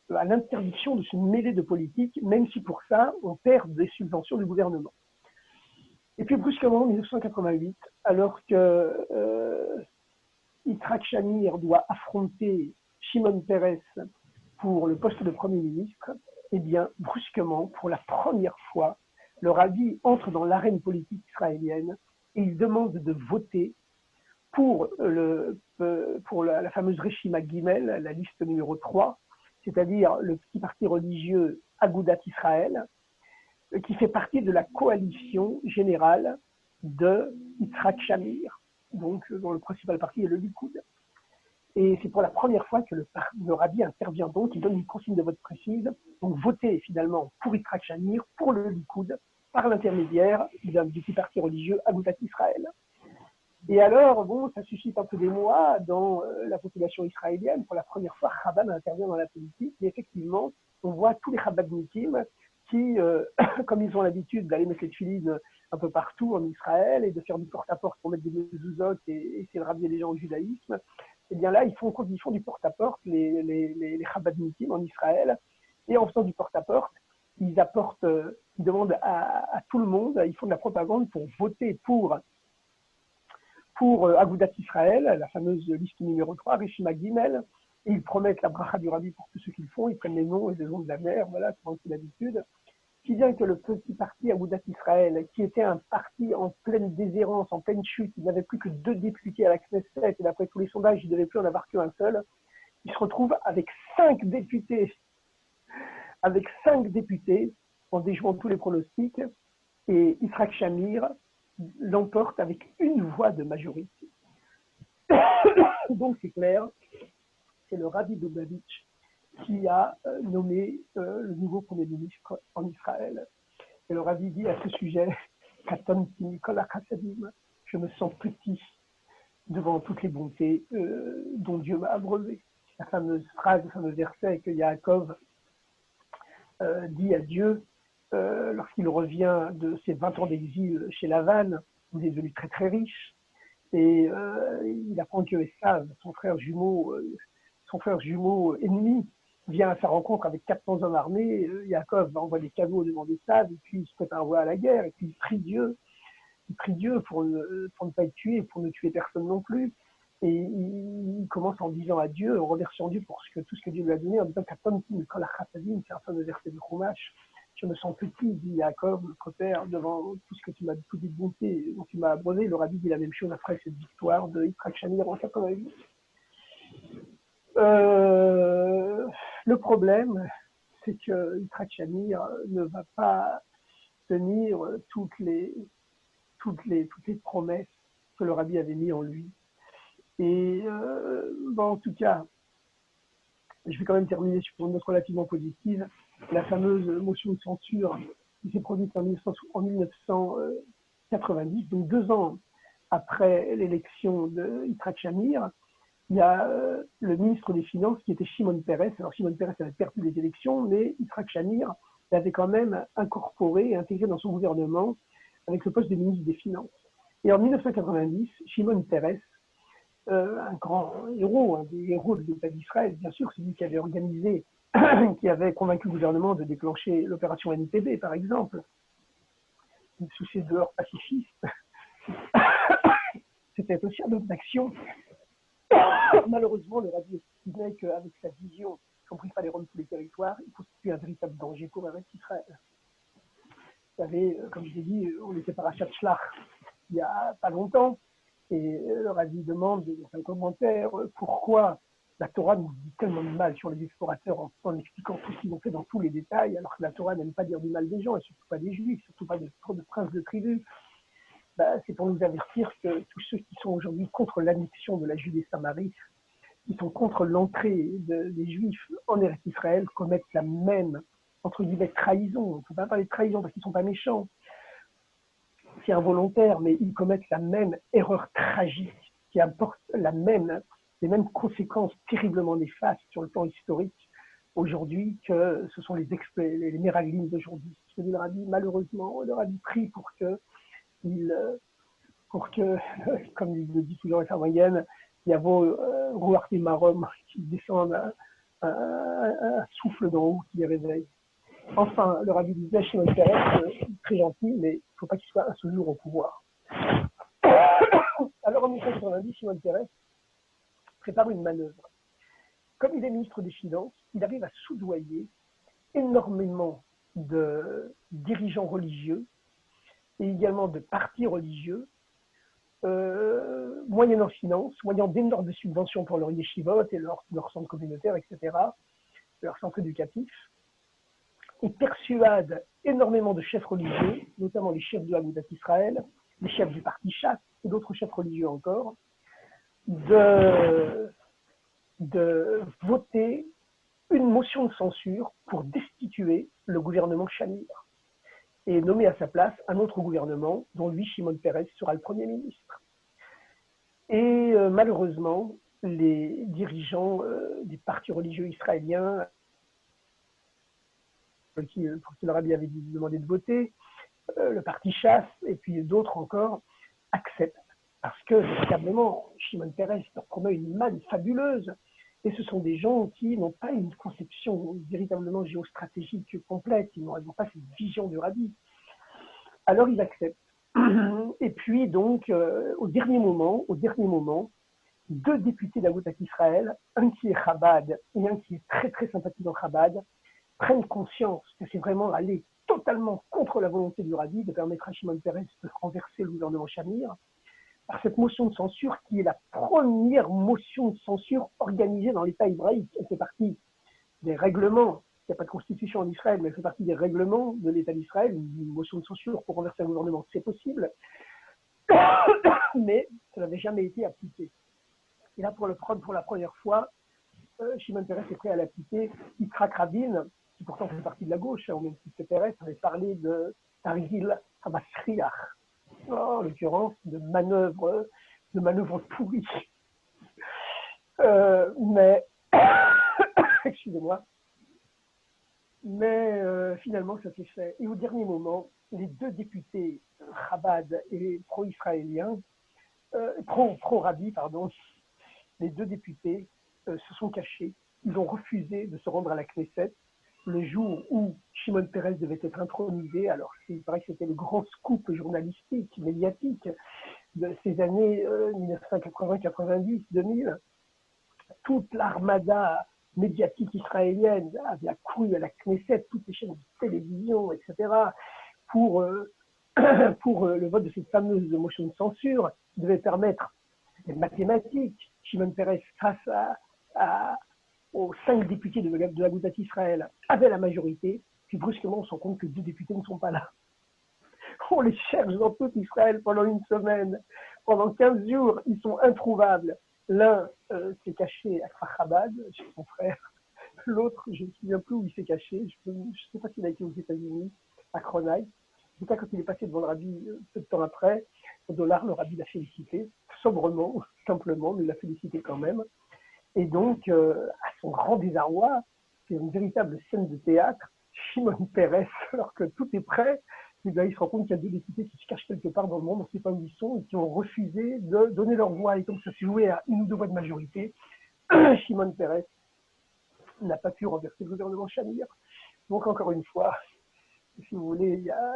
a l'interdiction de se mêler de politique, même si pour ça, on perd des subventions du gouvernement. Et puis brusquement, en 1988, alors que Yitzhak Shamir doit affronter Shimon Peres pour le poste de Premier ministre, eh bien, brusquement, pour la première fois, le rabbi entre dans l'arène politique israélienne et il demande de voter pour la fameuse Reshima Gimel, la liste numéro 3, c'est-à-dire le petit parti religieux Agudat Israël, qui fait partie de la coalition générale de Yitzhak Shamir, donc dont le principal parti est le Likoud. Et c'est pour la première fois que le rabbi intervient donc, il donne une consigne de vote précise, donc voter finalement pour Yitzhak Shamir, pour le Likoud, par l'intermédiaire du petit parti religieux Agudat Israël. Et alors, bon, ça suscite un peu d'émoi dans la population israélienne. Pour la première fois, Chabad intervient dans la politique. Et effectivement, on voit tous les Chabadnikim qui, comme ils ont l'habitude d'aller mettre les tefilines un peu partout en Israël et de faire du porte-à-porte pour mettre des mezuzot et essayer de ramener les gens au judaïsme, eh bien là, ils font du porte-à-porte, les Chabadnikim en Israël. Et en faisant du porte-à-porte, ils demandent à tout le monde, ils font de la propagande pour voter pour Agudat Israël, la fameuse liste numéro 3, Reshima Gimel, et ils promettent la bracha du rabbi pour tous ceux qu'ils font, ils prennent les noms et les noms de la mère, voilà, comme c'est l'habitude. Si bien que le petit parti Agudat Israël, qui était un parti en pleine déshérence, en pleine chute, il n'avait plus que 2 députés à la Knesset, et d'après tous les sondages, il ne devait plus en avoir qu'un seul, il se retrouve avec 5 députés, en déjouant tous les pronostics, et Yitzhak Shamir l'emporte avec une voix de majorité. Donc c'est clair, c'est le rabbi Lubavitch qui a nommé le nouveau Premier ministre en Israël. Et le rabbi dit à ce sujet, Katonti Mikol Chassadim, je me sens petit devant toutes les bontés dont Dieu m'a abreuvé. La fameuse phrase, le fameux verset que Yaakov dit à Dieu lorsqu'il revient de ses 20 ans d'exil chez Lavan, il est devenu très très riche. Et il apprend que Esav, son frère jumeau ennemi, vient à sa rencontre avec 400 hommes armés. Yaakov envoie des cadeaux devant Esav, et puis il se prépare à la guerre, et puis il prie Dieu pour ne pas être tué, pour ne tuer personne non plus. Et il commence en disant à Dieu, en remerciant Dieu pour tout ce que Dieu lui a donné, en disant c'est un fameux verset de Chumash. Je me sens petit, dit Jacob, notre père, devant tout ce que tu m'as dit, toute bonté dont tu m'as abreuvé. Le rabbi dit la même chose après cette victoire de Yitzhak Shamir en 88. Le problème, c'est que Yitzhak Shamir ne va pas tenir toutes les promesses que le rabbi avait mis en lui. Et en tout cas, je vais quand même terminer sur une note relativement positive. La fameuse motion de censure qui s'est produite en 1990, donc 2 ans après l'élection de Yitzhak Shamir, il y a le ministre des Finances qui était Shimon Peres. Alors Shimon Peres avait perdu les élections, mais Yitzhak Shamir l'avait quand même incorporé et intégré dans son gouvernement avec le poste de ministre des Finances. Et en 1990, Shimon Peres, un grand héros, un des héros de l'État d'Israël, bien sûr, c'est lui qui avait organisé, qui avait convaincu le gouvernement de déclencher l'opération NPB, par exemple, sous ses dehors pacifistes. C'était aussi un homme d'action. Malheureusement, le rabbi estimait qu'avec sa vision, qu'on ne prie pas les Roms tous les territoires, il constituait un véritable danger pour Eretz Israël. Vous savez, comme je l'ai dit, on était parachat Shlach il n'y a pas longtemps, et le rabbi demande dans un commentaire pourquoi la Torah nous dit tellement de mal sur les explorateurs en expliquant tout ce qu'ils ont fait dans tous les détails, alors que la Torah n'aime pas dire du mal des gens, et surtout pas des Juifs, surtout pas de princes de tribu. C'est pour nous avertir que tous ceux qui sont aujourd'hui contre l'annexion de la Judée-Samarie, qui sont contre l'entrée des Juifs en Eretz Israël, commettent la même, entre guillemets, trahison. On ne peut pas parler de trahison parce qu'ils ne sont pas méchants. C'est involontaire, mais ils commettent la même erreur tragique qui apporte les mêmes conséquences terriblement néfastes sur le plan historique aujourd'hui que ce sont les Meraglim d'aujourd'hui. Ce que dit le rabbi, malheureusement, le rabbi prie pour que, comme il le dit toujours avec sa moyenne, il y a vos Ruach Marom qui descendent un souffle d'en haut qui les réveille. Enfin, le rabbi disait Shimon Peres, très gentil, mais il ne faut pas qu'il soit un seul jour au pouvoir. Alors en 1990, Shimon Peres prépare une manœuvre. Comme il est ministre des Finances, il arrive à soudoyer énormément de dirigeants religieux et également de partis religieux, moyennant finance, moyennant d'énormes subventions pour leurs yeshivot et leurs centres communautaires, etc., leurs centres éducatifs. Il persuade énormément de chefs religieux, notamment les chefs de Agudat Israël, les chefs du parti Chasse et d'autres chefs religieux encore, de voter une motion de censure pour destituer le gouvernement Shamir et nommer à sa place un autre gouvernement dont lui, Shimon Peres, sera le Premier ministre. Et malheureusement, les dirigeants des partis religieux israéliens pour qui le rabbi avait demandé de voter, le parti Chasse et puis d'autres encore acceptent parce que véritablement Shimon Peres leur promet une manne fabuleuse et ce sont des gens qui n'ont pas une conception véritablement géostratégique complète, ils n'ont pas cette vision du rabbi. Alors ils acceptent. Et puis donc au dernier moment, 2 députés d'Agudat Israël, un qui est Chabad et un qui est très très sympathisant Chabad, prennent conscience que c'est vraiment aller totalement contre la volonté du rabbi de permettre à Shimon Peres de renverser le gouvernement Shamir par cette motion de censure qui est la première motion de censure organisée dans l'État hébraïque. Elle fait partie des règlements, il n'y a pas de constitution en Israël, mais elle fait partie des règlements de l'État d'Israël. Une motion de censure pour renverser un gouvernement, c'est possible, mais ça n'avait jamais été appliqué. Et là, pour la première fois, Shimon Peres est prêt à l'appliquer. Yitzhak Rabin, qui pourtant fait partie de la gauche, au même titre que Peres, avait parlé de Targil Hamasriach, en l'occurrence de manœuvres pourries. Mais, excusez-moi, Mais finalement, ça s'est fait. Et au dernier moment, les deux députés, Chabad et pro-israéliens, pro-Rabbi, pardon, les deux députés se sont cachés. Ils ont refusé de se rendre à la Knesset le jour où Shimon Peres devait être intronisé. Alors, il paraît que c'était le grand scoop journalistique, médiatique de ces années 1980, 90, 2000. Toute l'armada médiatique israélienne avait accouru à la Knesset, toutes les chaînes de télévision, etc., pour, pour le vote de cette fameuse motion de censure qui devait permettre les mathématiques. Shimon Peres, face aux 5 députés de l'Agudat Israël, avait la majorité. Puis brusquement, on se rend compte que 2 députés ne sont pas là. On les cherche dans tout Israël pendant une semaine. Pendant 15 jours, ils sont introuvables. L'un s'est caché à Kfar chez son frère. L'autre, je ne me souviens plus où il s'est caché. Je ne sais pas s'il a été aux États-Unis, à Cronay. En tout cas, quand il est passé devant le rabbi peu de temps après, au dollar, le rabbi l'a félicité, sobrement, simplement, mais il l'a félicité quand même. Et donc, à son grand désarroi, c'est une véritable scène de théâtre. Shimon Peres, alors que tout est prêt, et bien, il se rend compte qu'il y a 2 députés qui se cachent quelque part dans le monde, on ne sait pas où ils sont, et qui ont refusé de donner leur voix. Et comme ça s'est joué à 1 ou 2 voix de majorité, Shimon Peres n'a pas pu renverser le gouvernement Shamir. Donc, encore une fois, si vous voulez, il y a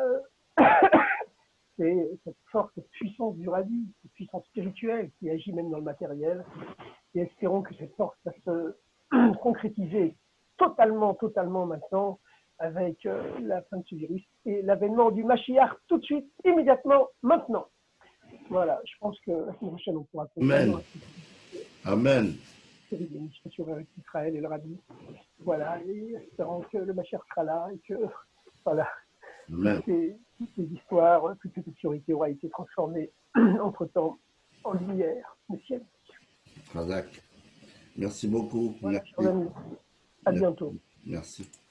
c'est cette force, cette puissance du rabbi, cette puissance spirituelle qui agit même dans le matériel. Et espérons que cette force va se concrétiser totalement maintenant avec la fin de ce virus et l'avènement du Mashiach tout de suite, immédiatement, maintenant. Voilà, je pense que la semaine prochaine, on pourra Amen. comprendre Amen. sur Israël et le rabbi. Voilà, et espérons que le Mashiach sera là et que, voilà, Amen. toutes ces histoires, toute cette obscurité aura été transformée entre-temps en lumière messianique. Razak. Merci beaucoup. Voilà, Merci. chers amis, à Merci. bientôt. Merci.